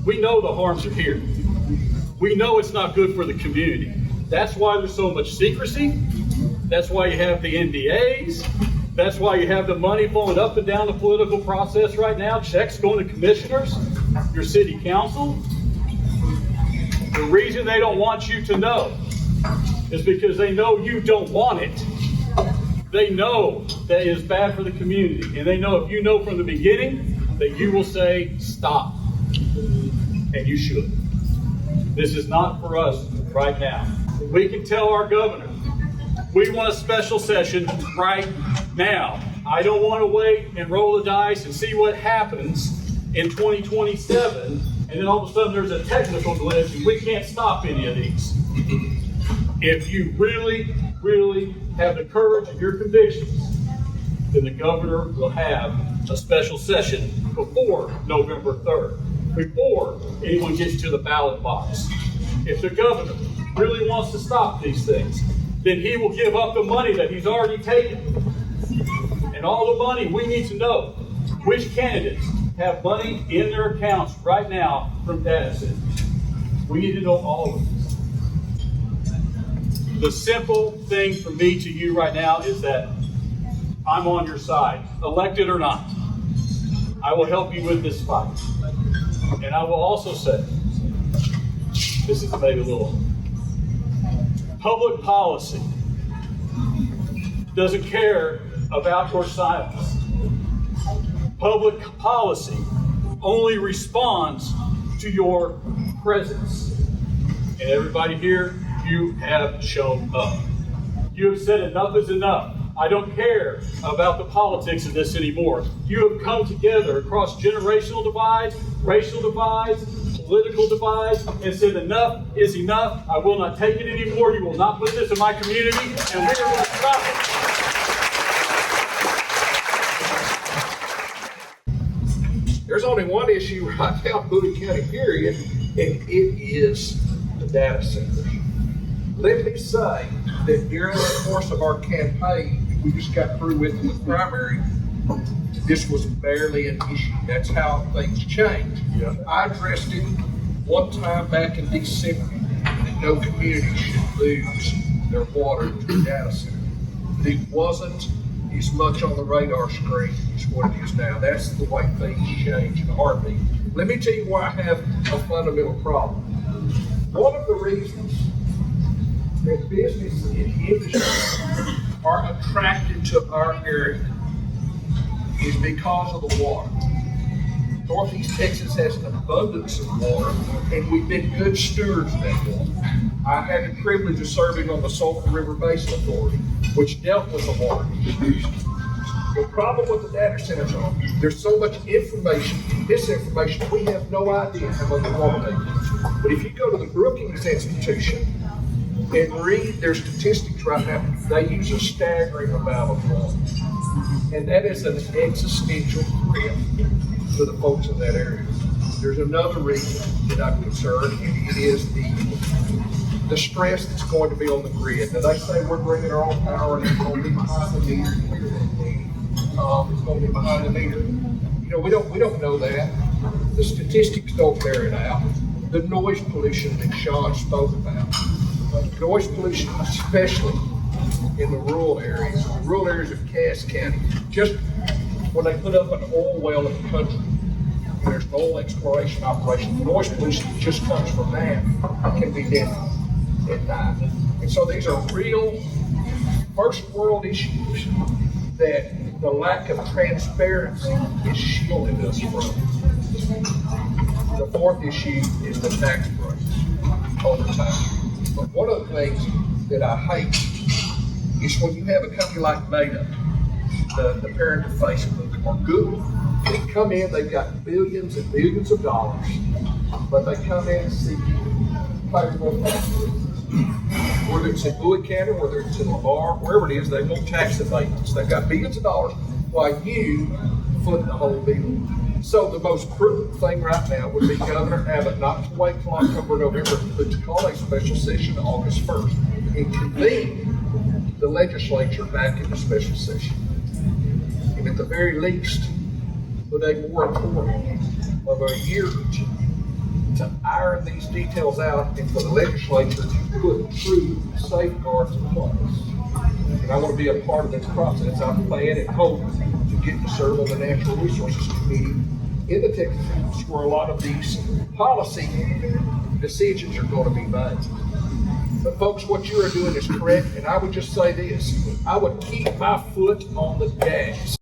We know the harms are here. We know it's not good for the community. That's why there's so much secrecy. That's why you have the NDAs. That's why you have the money flowing up and down the political process right now. Checks going to commissioners, your city council. The reason they don't want you to know is because they know you don't want it. They know that it is bad for the community. And they know if you know from the beginning that you will say, stop. And you should. This is not for us right now. We can tell our governor, we want a special session right now. I don't want to wait and roll the dice and see what happens in 2027, and then all of a sudden there's a technical glitch and we can't stop any of these. If you really, really have the courage of your convictions, then the governor will have a special session before November 3rd, before anyone gets to the ballot box. If the governor really wants to stop these things, then he will give up the money that he's already taken. And all the money, we need to know which candidates have money in their accounts right now from data centers. We need to know all of this. The simple thing for me to you right now is that I'm on your side, elected or not. I will help you with this fight. And I will also say, this is maybe a little, public policy doesn't care about your silence. Public policy only responds to your presence. And everybody here, you have shown up. You have said enough is enough. I don't care about the politics of this anymore. You have come together across generational divides, racial divides, political divides, and said enough is enough. I will not take it anymore. You will not put this in my community, and we are going to stop it. There's only one issue right now in Bowie County, period, and it is the data centers. Let me say that during the course of our campaign, we just got through with the primary, this was barely an issue. That's how things change. Yeah. I addressed it one time back in December that no community should lose their water to a data center. But it wasn't as much on the radar screen as what it is now. That's the way things change in a heartbeat. Let me tell you why I have a fundamental problem. One of the reasons that business and industry are attracted to our area is because of the water. Northeast Texas has an abundance of water, and we've been good stewards of that water. I had the privilege of serving on the Sulphur River Basin Authority, which dealt with the water distribution. The problem with the data centers are there's so much information, misinformation, we have no idea how much water they use. But if you go to the Brookings Institution and read their statistics right now, they use a staggering amount of water. And that is an existential threat to the folks in that area. There's another reason that I'm concerned, and it is the stress that's going to be on the grid. Now they say we're bringing our own power and it's going to be behind the meter. It's going to be behind the meter. You know, we don't know that. The statistics don't bear it out. The noise pollution that Sean spoke about. Noise pollution, especially in the rural areas of Cass County. Just when they put up an oil well in the country, and there's an oil exploration operation, the noise pollution that just comes from that can be deadly at night. And so these are real first world issues that the lack of transparency is shielding us from. The fourth issue is the tax breaks over time. But one of the things that I hate is when you have a company like Meta, the parent of Facebook, or Google, they come in, they've got billions and billions of dollars, but they come in and see favorable tax breaks. Whether it's in Bowie County, whether it's in Lamar, wherever it is, they want tax abatements. They've got billions of dollars while you foot the whole bill. So the most prudent thing right now would be Governor Abbott not to wait till October, November, but to call a special session August 1st and convene the legislature back into special session. And at the very least, put a moratorium of a year or two to iron these details out and for the legislature to put true safeguards in place. And I want to be a part of this process. I plan and hope to get to serve on the Natural Resources Committee in the Texas House, where a lot of these policy decisions are going to be made. But folks, what you are doing is correct, and I would just say this: I would keep my foot on the gas